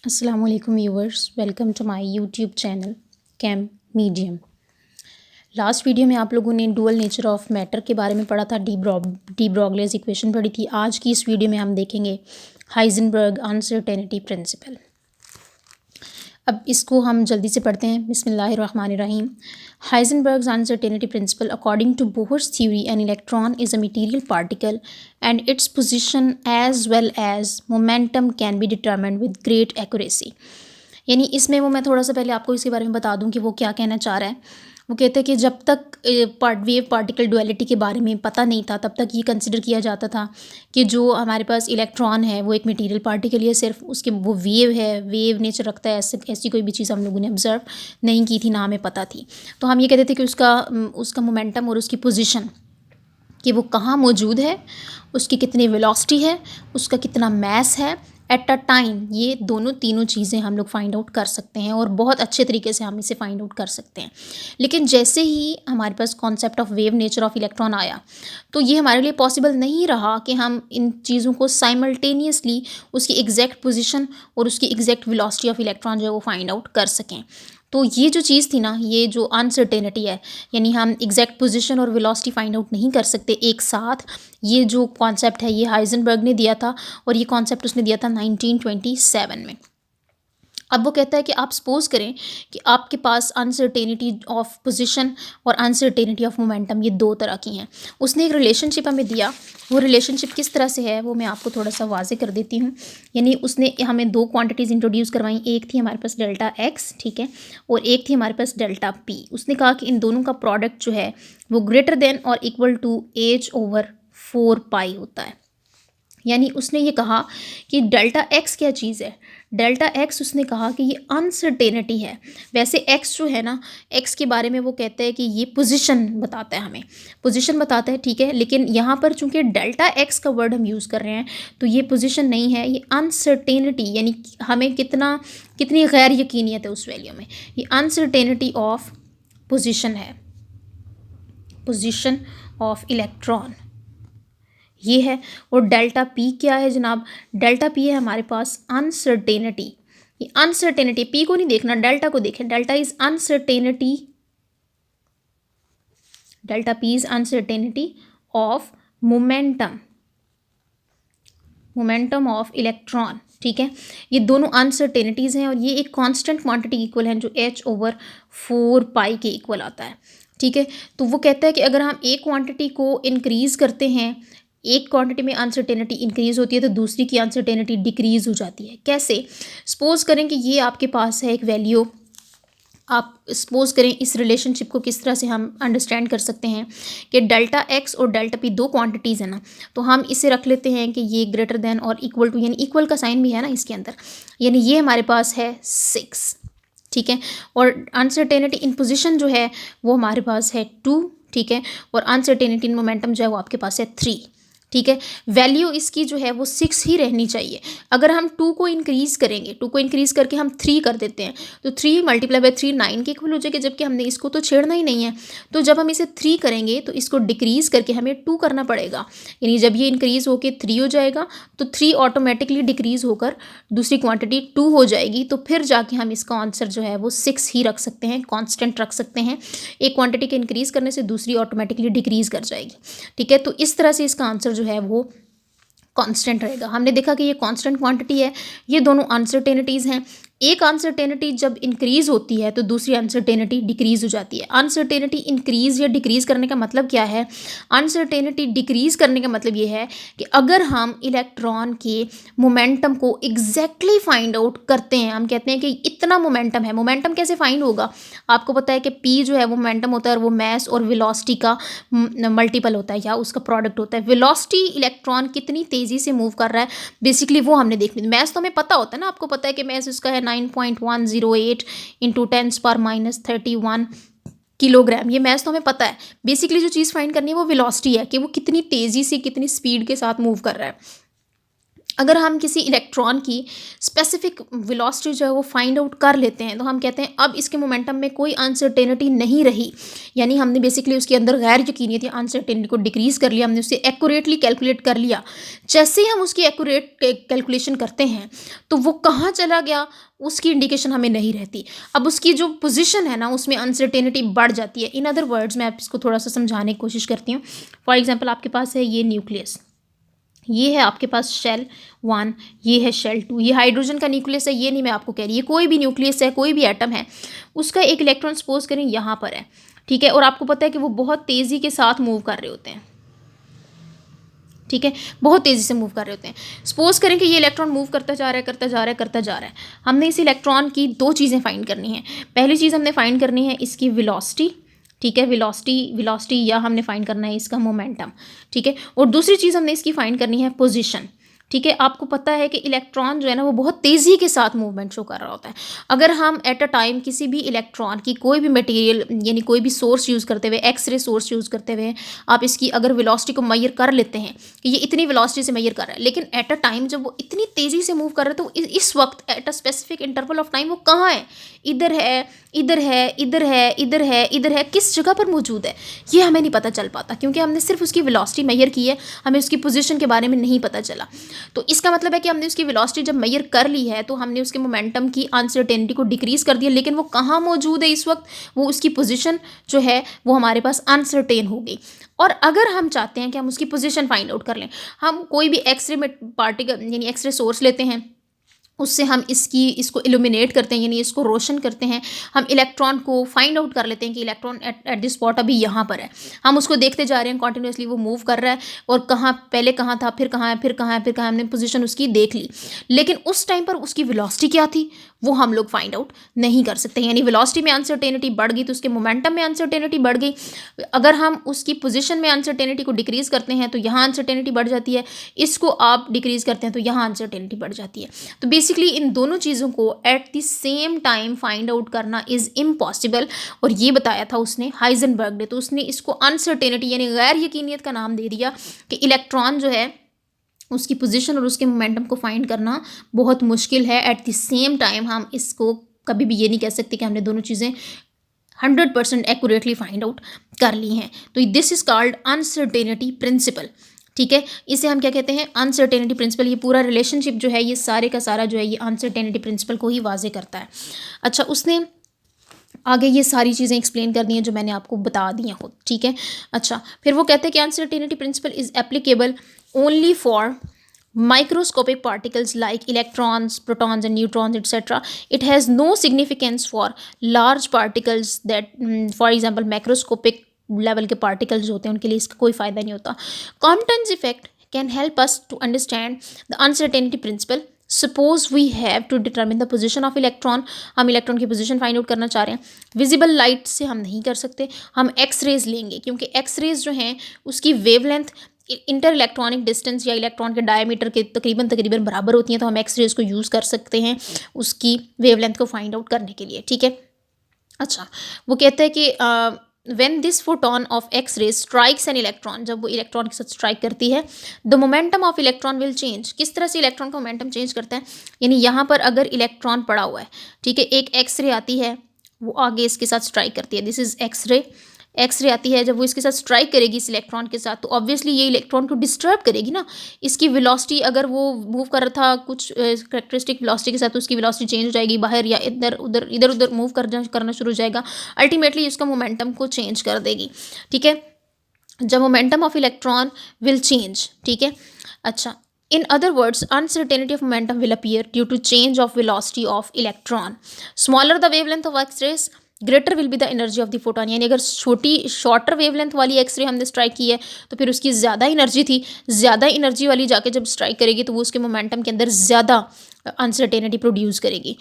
अस्सलाम वालेकुम viewers, welcome to my YouTube channel chem medium. Last video में आप लोगों ने डुअल नेचर ऑफ मैटर के बारे में पढ़ा था, डी ब्रॉगलीज इक्वेशन पढ़ी थी। आज की इस वीडियो में हम देखेंगे हाइजेनबर्ग अनसर्टेनिटी प्रिंसिपल। अब इसको हम जल्दी से पढ़ते हैं। बिस्मिल्लाहिर्रहमानिर्रहीम। Heisenberg's uncertainty principle, according to Bohr's theory an electron is a material particle and its position as well as momentum can be determined with great accuracy. यानी इसमें मैं थोड़ा सा पहले आपको इसके बारे में बता दूं कि वो क्या कहना चाह रहा है। वो कहते हैं कि जब तक वेव पार्टिकल डुअलिटी के बारे में पता नहीं था, तब तक ये कंसिडर किया जाता था कि जो हमारे पास इलेक्ट्रॉन है वो एक मटेरियल पार्टिकल है, सिर्फ उसके वो वेव है, वेव नेचर रखता है। ऐसी कोई भी चीज़ हम लोगों ने ऑब्जर्व नहीं की थी, ना हमें पता थी। तो हम ये कहते थे कि उसका मोमेंटम और उसकी पोजिशन, कि वो कहाँ मौजूद है, उसकी कितनी वेलोसिटी है, उसका कितना मैस है एट अ टाइम, ये तीनों चीज़ें हम लोग फाइंड आउट कर सकते हैं और बहुत अच्छे तरीके से हम इसे फाइंड आउट कर सकते हैं। लेकिन जैसे ही हमारे पास concept of wave nature of electron आया, तो ये हमारे लिए पॉसिबल नहीं रहा कि हम इन चीज़ों को साइमल्टेनियसली उसकी एग्जैक्ट पोजीशन और उसकी एग्जैक्ट वेलोसिटी ऑफ इलेक्ट्रॉन जो है वो फाइंड आउट कर सकें। तो ये जो चीज़ थी ना, ये जो अनसर्टेनिटी है, यानी हम एग्जैक्ट पोजीशन और वेलोसिटी फाइंड आउट नहीं कर सकते एक साथ, ये जो कॉन्सेप्ट है ये हाइजेनबर्ग ने दिया था, और ये कॉन्सेप्ट उसने दिया था 1927 में। अब वो कहता है कि आप सपोज करें कि आपके पास अनसर्टेनिटी ऑफ पोजीशन और अनसर्टेनिटी ऑफ मोमेंटम, ये दो तरह की हैं। उसने एक रिलेशनशिप हमें दिया, वो रिलेशनशिप किस तरह से है वो मैं आपको थोड़ा सा वाजे कर देती हूँ। यानी उसने हमें दो क्वांटिटीज़ इंट्रोड्यूस करवाई। एक थी हमारे पास डेल्टा एक्स, ठीक है, और एक थी हमारे पास डेल्टा पी। उसने कहा कि इन दोनों का प्रोडक्ट जो है वो ग्रेटर देन और इक्वल टू H/4 पाई होता है। यानी उसने ये कहा कि डेल्टा एक्स क्या चीज़ है। डेल्टा एक्स उसने कहा कि ये अनसर्टेनिटी है। वैसे एक्स जो है ना, एक्स के बारे में वो कहते हैं कि ये पोजीशन बताता है, हमें पोजीशन बताता है, ठीक है। लेकिन यहाँ पर चूंकि डेल्टा एक्स का वर्ड हम यूज़ कर रहे हैं, तो ये पोजीशन नहीं है, ये अनसर्टेनिटी, यानी हमें कितनी गैर यकीनियत है उस वैल्यू में। ये अनसर्टेनिटी ऑफ पोजीशन है, पोजीशन ऑफ इलेक्ट्रॉन ये है। और डेल्टा पी क्या है जनाब? डेल्टा पी है हमारे पास अनसर्टेनिटी। ये अनसर्टेनिटी, पी को नहीं देखना, डेल्टा को देखें। Delta is uncertainty, delta P is uncertainty of momentum, momentum of electron, ठीक है। ये दोनों अनसर्टेनिटीज़ हैं और ये एक कांस्टेंट क्वांटिटी इक्वल है जो H/4 पाई के इक्वल आता है, ठीक है। तो वो कहता है कि अगर हम एक क्वांटिटी को इंक्रीज़ करते हैं, एक क्वांटिटी में अनसर्टेनिटी इंक्रीज़ होती है तो दूसरी की अनसर्टेनिटी डिक्रीज़ हो जाती है। कैसे? सपोज करें कि ये आपके पास है एक वैल्यू, आप सपोज करें इस रिलेशनशिप को किस तरह से हम अंडरस्टैंड कर सकते हैं कि डेल्टा एक्स और डेल्टा पी दो क्वांटिटीज़ है ना, तो हम इसे रख लेते हैं कि ये ग्रेटर देन और इक्वल टू, यानी इक्वल का साइन भी है ना इसके अंदर, यानी ये हमारे पास है 6, ठीक है। और अनसर्टेनिटी इन पोजिशन जो है वो हमारे पास है 2, ठीक है। और अनसर्टेनिटी इन मोमेंटम जो है वो आपके पास है 3, ठीक है। वैल्यू इसकी जो है वो 6 ही रहनी चाहिए। अगर हम 2 को इंक्रीज़ करेंगे, 2 को इंक्रीज़ करके हम 3 कर देते हैं, तो 3 मल्टीप्लाई बाय 3 9 के इक्वल हो जाएगी, जबकि हमने इसको तो छेड़ना ही नहीं है। तो जब हम इसे 3 करेंगे तो इसको डिक्रीज़ करके हमें 2 करना पड़ेगा। यानी जब ये इंक्रीज़ होकर 3 हो जाएगा तो 3 ऑटोमेटिकली डिक्रीज़ होकर दूसरी क्वांटिटी 2 हो जाएगी। तो फिर जाके हम इसका आंसर जो है वो 6 ही रख सकते हैं, कॉन्स्टेंट रख सकते हैं। एक क्वांटिटी के इंक्रीज़ करने से दूसरी ऑटोमेटिकली डिक्रीज़ कर जाएगी, ठीक है। तो इस तरह से इसका आंसर जो है वो कांस्टेंट रहेगा। हमने देखा कि ये कांस्टेंट क्वांटिटी है, ये दोनों अनसर्टेनिटीज़ हैं। एक अनसर्टेनिटी जब इंक्रीज़ होती है तो दूसरी अनसर्टेनिटी डिक्रीज़ हो जाती है। अनसर्टेनिटी इंक्रीज़ या डिक्रीज़ करने का मतलब क्या है? अनसर्टेनिटी डिक्रीज़ करने का मतलब ये है कि अगर हम इलेक्ट्रॉन के मोमेंटम को एग्जैक्टली फाइंड आउट करते हैं, हम कहते हैं कि इतना मोमेंटम है। मोमेंटम कैसे फाइंड होगा? आपको पता है कि पी जो है वो मोमेंटम होता है और वो मैस और वेलोसिटी का मल्टीपल होता है या उसका प्रोडक्ट होता है। वेलोसिटी इलेक्ट्रॉन कितनी तेज़ी से मूव कर रहा है, बेसिकली वो हमने देखनी। मैस तो हमें पता होता है ना, आपको पता है कि मैस उसका है 9.108 इंटू 10⁻31 किलोग्राम। ये मैथ्स तो हमें पता है। बेसिकली जो चीज़ फाइंड करनी है वो वेलोसिटी है, कि वो कितनी तेज़ी से, कितनी स्पीड के साथ मूव कर रहा है। अगर हम किसी इलेक्ट्रॉन की स्पेसिफिक वेलोसिटी जो है वो फाइंड आउट कर लेते हैं तो हम कहते हैं अब इसके मोमेंटम में कोई अनसर्टेनिटी नहीं रही, यानी हमने बेसिकली उसके अंदर गैर यकीनियत या अनसर्टेनिटी को डिक्रीज़ कर लिया, हमने उसे एक्यूरेटली कैलकुलेट कर लिया। जैसे ही हम उसकी एक्यूरेट कैलकुलेशन करते हैं तो वो कहाँ चला गया उसकी इंडिकेशन हमें नहीं रहती। अब उसकी जो पोजीशन है ना उसमें अनसर्टेनिटी बढ़ जाती है। इन अदर वर्ड्स मैं आप इसको थोड़ा सा समझाने की कोशिश करती हूँ। फॉर एग्जाम्पल आपके पास है ये न्यूक्लियस, ये है आपके पास शेल 1, ये है शेल 2, ये हाइड्रोजन का न्यूक्लियस है, ये नहीं मैं आपको कह रही, ये कोई भी न्यूक्लियस है, कोई भी एटम है, उसका एक इलेक्ट्रॉन सपोज करें यहाँ पर है, ठीक है, और आपको पता है कि वो बहुत तेज़ी के साथ मूव कर रहे होते हैं, ठीक है, बहुत तेज़ी से मूव कर रहे होते हैं। सपोज करें कि ये इलेक्ट्रॉन मूव करता जा रहा है, करता जा रहा है, करता जा रहा है। हमने इस इलेक्ट्रॉन की दो चीज़ें फाइंड करनी है। पहली चीज़ हमने फाइंड करनी है इसकी वेलोसिटी, ठीक है, वेलोसिटी या हमने फाइंड करना है इसका मोमेंटम, ठीक है, और दूसरी चीज़ हमने इसकी फाइंड करनी है पोजीशन, ठीक है। आपको पता है कि इलेक्ट्रॉन जो है ना वो बहुत तेज़ी के साथ मूवमेंट शो कर रहा होता है। अगर हम एट अ टाइम किसी भी इलेक्ट्रॉन की कोई भी मटेरियल यानी कोई भी सोर्स यूज़ करते हुए, एक्सरे सोर्स यूज़ करते हुए आप इसकी अगर वेलोसिटी को मेजर कर लेते हैं कि ये इतनी वेलोसिटी से मेजर कर रहा है, लेकिन एट अ टाइम जब वो इतनी तेज़ी से मूव कर रहा है तो इस वक्त at a specific interval of time वो कहाँ है, इधर है, इधर है, इधर है, इधर है, इधर है, किस जगह पर मौजूद है ये हमें नहीं पता चल पाता, क्योंकि हमने सिर्फ उसकी वेलोसिटी मेजर की है, हमें उसकी पोजीशन के बारे में नहीं पता चला। तो इसका मतलब है कि हमने उसकी वेलोसिटी जब मेजर कर ली है तो हमने उसके मोमेंटम की अनसर्टेनिटी को डिक्रीज कर दिया, लेकिन वो कहाँ मौजूद है इस वक्त, वो उसकी पोजीशन जो है वो हमारे पास अनसर्टेन हो गई। और अगर हम चाहते हैं कि हम उसकी पोजीशन फाइंड आउट कर लें, हम कोई भी एक्सरे में पार्टिकल यानी एक्सरे सोर्स लेते हैं, उससे हम इसको इल्यूमिनेट करते हैं यानी इसको रोशन करते हैं, हम इलेक्ट्रॉन को फाइंड आउट कर लेते हैं कि इलेक्ट्रॉन एट दिस स्पॉट अभी यहाँ पर है, हम उसको देखते जा रहे हैं कॉन्टिन्यूसली वो मूव कर रहा है और कहाँ पहले कहाँ था, फिर कहाँ है, फिर कहाँ है, फिर कहाँ, हमने पोजीशन उसकी देख ली, लेकिन उस टाइम पर उसकी वेलोसिटी क्या थी वो हम लोग फाइंड आउट नहीं कर सकते। यानी वेलोसिटी में अनसर्टेनिटी बढ़ गई तो उसके मोमेंटम में अनसर्टेनिटी बढ़ गई। अगर हम उसकी पोजीशन में अनसर्टेनिटी को डिक्रीज़ करते हैं तो यहाँ अनसर्टेनिटी बढ़ जाती है, इसको आप डिक्रीज़ करते हैं तो यहाँ अनसर्टेनिटी बढ़ जाती है। तो बेसिकली इन दोनों चीज़ों को at the same time find out करना इज़ इम्पॉसिबल, और ये बताया था उसने हाइजेनबर्ग ने। तो उसने इसको अनसर्टेनिटी यानी गैर यकीनियत का नाम दे दिया कि इलेक्ट्रॉन जो है उसकी पोजीशन और उसके मोमेंटम को फाइंड करना बहुत मुश्किल है। एट द सेम टाइम हम इसको कभी भी ये नहीं कह सकते कि हमने दोनों चीज़ें 100% एक्यूरेटली फाइंड आउट कर ली हैं। तो this is called uncertainty principle, ठीक है, इसे हम क्या कहते हैं, अनसर्टेनिटी प्रिंसिपल। ये पूरा रिलेशनशिप जो है ये सारे का सारा जो है ये अनसर्टेनिटी प्रिंसिपल को ही वाजे करता है। अच्छा, उसने आगे ये सारी चीज़ें एक्सप्लेन कर दी हैं जो मैंने आपको बता दी हैं खुद, ठीक है। अच्छा, फिर वो कहते हैं कि uncertainty principle is applicable only for microscopic particles like electrons, protons and neutrons etc. It has no significance for large particles that for example macroscopic level के particles होते हैं उनके लिए इसका कोई फ़ायदा नहीं होता। Compton's effect can help us to understand the uncertainty principle. Suppose we have to determine the position of electron, हम इलेक्ट्रॉन की पोजीशन फाइंड आउट करना चाह रहे हैं। विजिबल लाइट से हम नहीं कर सकते, हम एक्स रेज लेंगे, क्योंकि एक्स रेज जो हैं उसकी वेवलेंथ इंटर इलेक्ट्रॉनिक डिस्टेंस या इलेक्ट्रॉन के डायमीटर के तकरीबन बराबर होती हैं, तो हम एक्स रेज को यूज़ कर सकते हैं उसकी वेवलेंथ को फाइंड आउट करने के लिए, ठीक है। अच्छा, वो कहते हैं कि when this photon of X rays strikes an electron, जब वो इलेक्ट्रॉन के साथ स्ट्राइक करती है, the momentum of electron will change. किस तरह से इलेक्ट्रॉन का मोमेंटम चेंज करता है, यानी यहाँ पर अगर इलेक्ट्रॉन पड़ा हुआ है, ठीक है, एक एक्सरे आती है वो आगे इसके साथ स्ट्राइक करती है, दिस इज एक्सरे आती है, जब वो इसके साथ स्ट्राइक करेगी इस इलेक्ट्रॉन के साथ तो ऑब्वियसली ये इलेक्ट्रॉन को डिस्टर्ब करेगी ना। इसकी वेलोसिटी अगर वो मूव कर रहा था कुछ करेक्टरिस्टिक वेलोसिटी के साथ तो उसकी वेलोसिटी चेंज हो जाएगी, बाहर या इधर उधर मूव करना शुरू हो जाएगा, अल्टीमेटली उसका मोमेंटम को चेंज कर देगी, ठीक है, जब momentum of electron will change, ठीक है। अच्छा, in other words uncertainty of momentum will appear due to change of velocity of electron. Smaller the wavelength of x-rays, greater will be the energy of the photon. यानी अगर shorter wavelength वाली x ray हमने strike की है तो फिर उसकी ज़्यादा एनर्जी थी, ज़्यादा एनर्जी वाली जाके जब स्ट्राइक करेगी तो वो उसके मोमेंटम के अंदर ज़्यादा अनसर्टेनिटी प्रोड्यूस करेगी।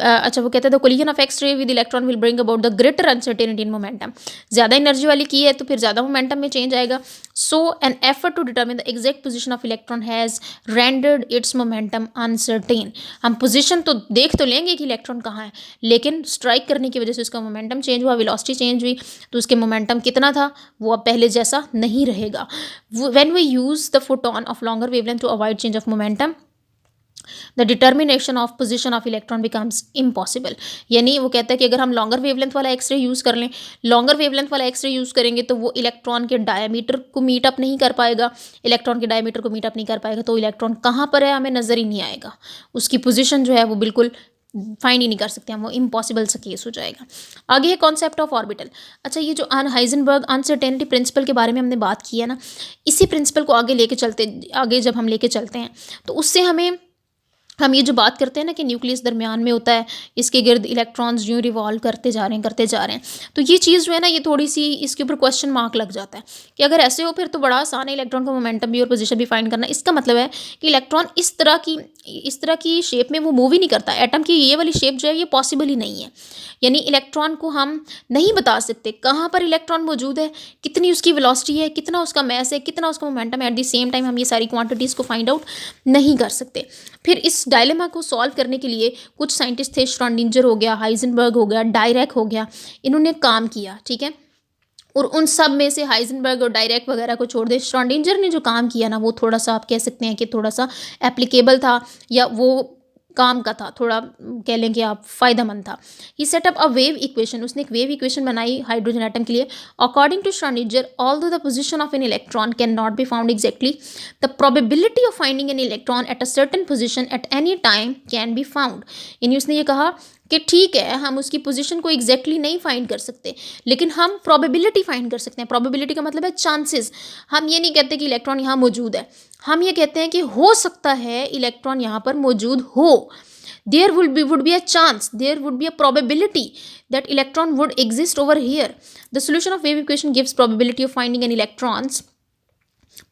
अच्छा, वो कहते हैं the collision of X ray with electron will bring about the greater uncertainty in momentum. ज़्यादा एनर्जी वाली की है तो फिर ज़्यादा मोमेंटम में चेंज आएगा। So an effort to determine the exact position of electron has rendered its momentum uncertain. हम पोजीशन तो देख तो लेंगे कि इलेक्ट्रॉन कहाँ है, लेकिन स्ट्राइक करने की वजह से उसका मोमेंटम चेंज हुआ, वेलोसिटी चेंज हुई, तो उसके मोमेंटम कितना था वो अब पहले जैसा नहीं रहेगा। When we use the photon of longer wavelength to avoid change of momentum, the determination of position of electron becomes impossible. यानी वो कहता है कि अगर हम लॉन्गर वेवलेंथ वाला एक्सरे यूज़ कर लें, लॉन्गर वेवलेंथ वाला एक्सरे यूज़ करेंगे तो वो इलेक्ट्रॉन के डायमीटर को मीट अप नहीं कर पाएगा, इलेक्ट्रॉन के डायमीटर को मीट अप नहीं कर पाएगा तो इलेक्ट्रॉन कहाँ पर है हमें नज़र ही नहीं आएगा, उसकी पोजीशन जो है वो बिल्कुल फाइंड ही नहीं कर सकते हम, वो इम्पॉसिबल सा केस हो जाएगा। आगे है कॉन्सेप्ट ऑफ ऑर्बिटल। अच्छा, ये जो हाइजेनबर्ग अनसर्टेनिटी प्रिंसिपल के बारे में हमने बात की है ना, इसी प्रिंसिपल को आगे जब हम लेके चलते हैं तो उससे हम ये जो बात करते हैं ना कि न्यूक्लियस दरमियान में होता है, इसके गिर्द इलेक्ट्रॉन्स यूँ रिवॉल्व करते जा रहे हैं, तो ये चीज़ जो है ना ये थोड़ी सी इसके ऊपर क्वेश्चन मार्क लग जाता है कि अगर ऐसे हो फिर तो बड़ा आसान है इलेक्ट्रॉन का मोमेंटम भी और पोजीशन भी फाइंड करना। इसका मतलब है कि इलेक्ट्रॉन इस तरह की शेप में वो मूव ही नहीं करता, एटम की ये वाली शेप जो है ये पॉसिबल ही नहीं है। यानी इलेक्ट्रॉन को हम नहीं बता सकते कहाँ पर इलेक्ट्रॉन मौजूद है, कितनी उसकी वेलोसिटी है, कितना उसका मैस है, कितना उसका मोमेंटम है, एट द सेम टाइम हम ये सारी क्वांटिटीज़ को फाइंड आउट नहीं कर सकते। फिर इस डायलेमा को सॉल्व करने के लिए कुछ साइंटिस्ट थे, श्रोडिंगर हो गया, हाइजेनबर्ग हो गया, डायरेक हो गया, इन्होंने काम किया, ठीक है। और उन सब में से हाइजेनबर्ग और डायरेक वगैरह को छोड़ दे, श्रोडिंगर ने जो काम किया ना वो थोड़ा सा आप कह सकते हैं कि थोड़ा सा एप्लीकेबल था, या वो काम का था, थोड़ा कह लें कि आप फ़ायदेमंद था। He set up a wave equation, उसने एक वेव इक्वेशन बनाई हाइड्रोजन एटम के लिए। According to Schrodinger, although the position of an electron can not be found exactly, the probability of finding an electron at a certain position at any time can be found. यानी उसने ये कहा कि ठीक है हम उसकी पोजीशन को एग्जैक्टली नहीं फाइंड कर सकते, लेकिन हम प्रोबेबिलिटी फाइंड कर सकते हैं। प्रोबेबिलिटी का मतलब है चांसेस। हम ये नहीं कहते कि इलेक्ट्रॉन यहाँ मौजूद है, हम ये कहते हैं कि हो सकता है इलेक्ट्रॉन यहाँ पर मौजूद हो। There would be a chance, there would be a probability that electron would exist over here. The solution of wave equation gives probability of finding an electrons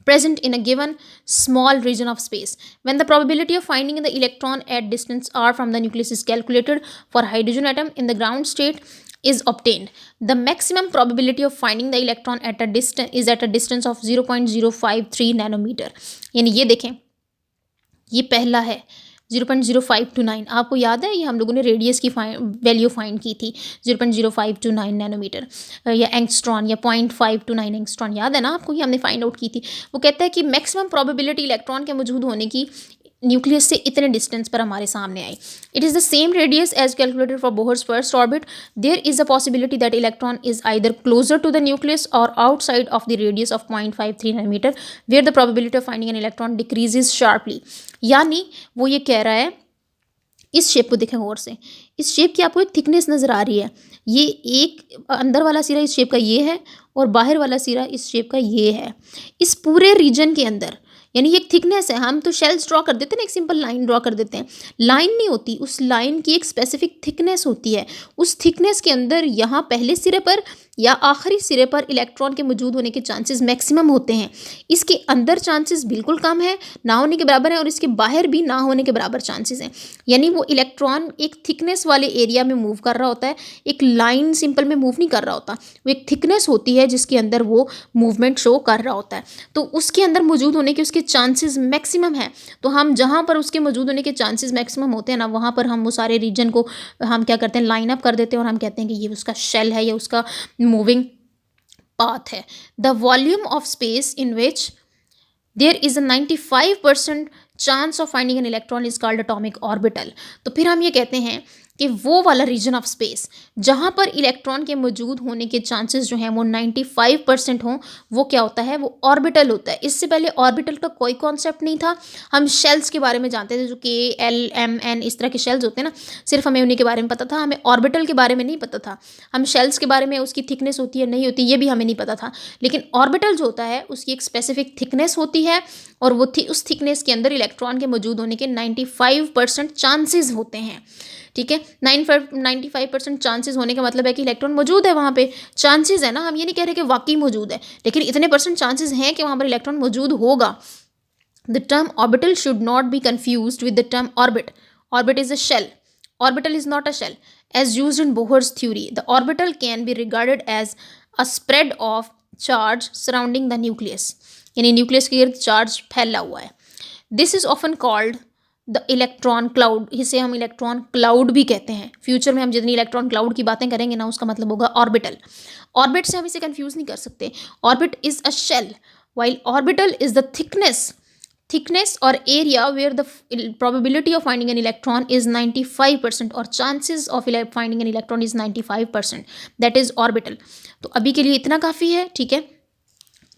present in a given small region of space. When the probability of finding the electron at distance r from the nucleus is calculated for hydrogen atom in the ground state is obtained, the maximum probability of finding the electron at a distance is at a distance of 0.053 nanometer. यानी ये देखें, ये पहला है 0.0529। आपको याद है ये हम लोगों ने रेडियस की वैल्यू फाइंड की थी 0.0529 नैनोमीटर या एंगस्ट्रॉन या 0.529 एंगस्ट्रॉन, याद है ना आपको, ये हमने फाइंड आउट की थी। वो कहता है कि मैक्सिमम प्रोबेबिलिटी इलेक्ट्रॉन के मौजूद होने की न्यूक्लियस से इतने डिस्टेंस पर हमारे सामने आई। It is the same radius as calculated for Bohr's first orbit. There is a possibility that electron is either closer to the nucleus और outside of the radius of 0.53 nanometre, where the probability of finding an electron decreases sharply. यानी वो ये कह रहा है, इस shape को देखें गौर से, इस शेप की आपको एक थिकनेस नज़र आ रही है, ये एक अंदर वाला सिरा इस शेप का ये है और बाहर वाला सिरा इस शेप का ये है। इस पूरे रीजन के अंदर यानी ये एक थिकनेस है। हम तो शेल्स ड्रॉ कर देते हैं ना, एक सिंपल लाइन ड्रॉ कर देते हैं, लाइन नहीं होती, उस लाइन की एक स्पेसिफिक थिकनेस होती है। उस थिकनेस के अंदर यहाँ पहले सिरे पर या आखिरी सिरे पर इलेक्ट्रॉन के मौजूद होने के चांसेस मैक्सिमम होते हैं। इसके अंदर चांसेस बिल्कुल कम है, ना होने के बराबर है, और इसके बाहर भी ना होने के बराबर चांसेस हैं। यानी वो इलेक्ट्रॉन एक थिकनेस वाले एरिया में मूव कर रहा होता है, एक लाइन सिंपल में मूव नहीं कर रहा होता, वो एक थिकनेस होती है जिसके अंदर वो मूवमेंट शो कर रहा होता है। तो उसके अंदर मौजूद होने के उसके चांसेस मैक्सिमम है। तो हम जहाँ पर उसके मौजूद होने के चांसेस मैक्सिमम होते हैं ना, वहाँ पर हम वो सारे रीजन को हम क्या करते हैं, लाइन अप कर देते हैं और हम कहते हैं कि ये उसका शेल है या उसका मूविंग पाथ है। The volume of space in which there is a 95% chance of finding an electron is called atomic orbital. तो फिर हम ये कहते हैं कि वो वाला रीजन ऑफ स्पेस जहाँ पर इलेक्ट्रॉन के मौजूद होने के चांसेस जो हैं वो 95% हों, वो क्या होता है, वो ऑर्बिटल होता है। इससे पहले ऑर्बिटल का कोई कॉन्सेप्ट नहीं था। हम शेल्स के बारे में जानते थे, जो KLMN इस तरह के शेल्स होते हैं ना, सिर्फ हमें उन्हीं के बारे में पता था, हमें ऑर्बिटल के बारे में नहीं पता था। हम शेल्स के बारे में उसकी थिकनेस होती है नहीं होती ये भी हमें नहीं पता था, लेकिन ऑर्बिटल जो होता है उसकी एक स्पेसिफिक थिकनेस होती है और वो उस थिकनेस के अंदर इलेक्ट्रॉन के मौजूद होने के 95% चांसेस होते हैं। ठीक है, 95% चांसेस होने का मतलब है कि इलेक्ट्रॉन मौजूद है वहाँ पे, चांसेस है ना, हम ये नहीं कह रहे कि वाकई मौजूद है, लेकिन इतने % चांसेस हैं कि वहाँ पर इलेक्ट्रॉन मौजूद होगा। The term orbital should not be confused with the term orbit. Orbit is a shell, orbital is not a shell as used in Bohr's theory. The orbital can be regarded as a spread of charge surrounding the nucleus. यानी nucleus के इर्द charge फैला हुआ है। This is often called the electron cloud. इसे हम electron cloud भी कहते हैं। फ्यूचर में हम जितनी इलेक्ट्रॉन क्लाउड की बातें करेंगे ना, उसका मतलब होगा ऑर्बिटल। ऑर्बिट से हम इसे कंफ्यूज नहीं कर सकते। Orbit is a shell while orbital is the thickness thickness और area where the probability of finding an electron is 95% और chances of finding an electron is 95%, that is orbital। तो अभी के लिए इतना काफ़ी है, ठीक है।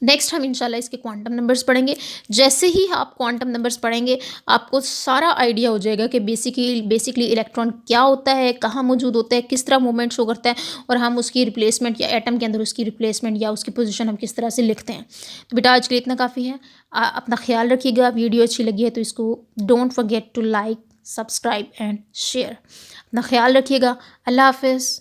नेक्स्ट हम इंशाल्लाह इसके क्वांटम नंबर्स पढ़ेंगे। जैसे ही आप क्वांटम नंबर्स पढ़ेंगे आपको सारा आइडिया हो जाएगा कि बेसिकली इलेक्ट्रॉन क्या होता है, कहाँ मौजूद होता है, किस तरह मूवमेंट शो करता है, और हम उसकी रिप्लेसमेंट या एटम के अंदर उसकी रिप्लेसमेंट या उसकी पोजीशन हम किस तरह से लिखते हैं। तो बेटा आज के लिए इतना काफ़ी है। अपना ख्याल रखिएगा। वीडियो अच्छी लगी है तो इसको don't forget to like, subscribe and share. अपना ख्याल रखिएगा। अल्लाह हाफिज़।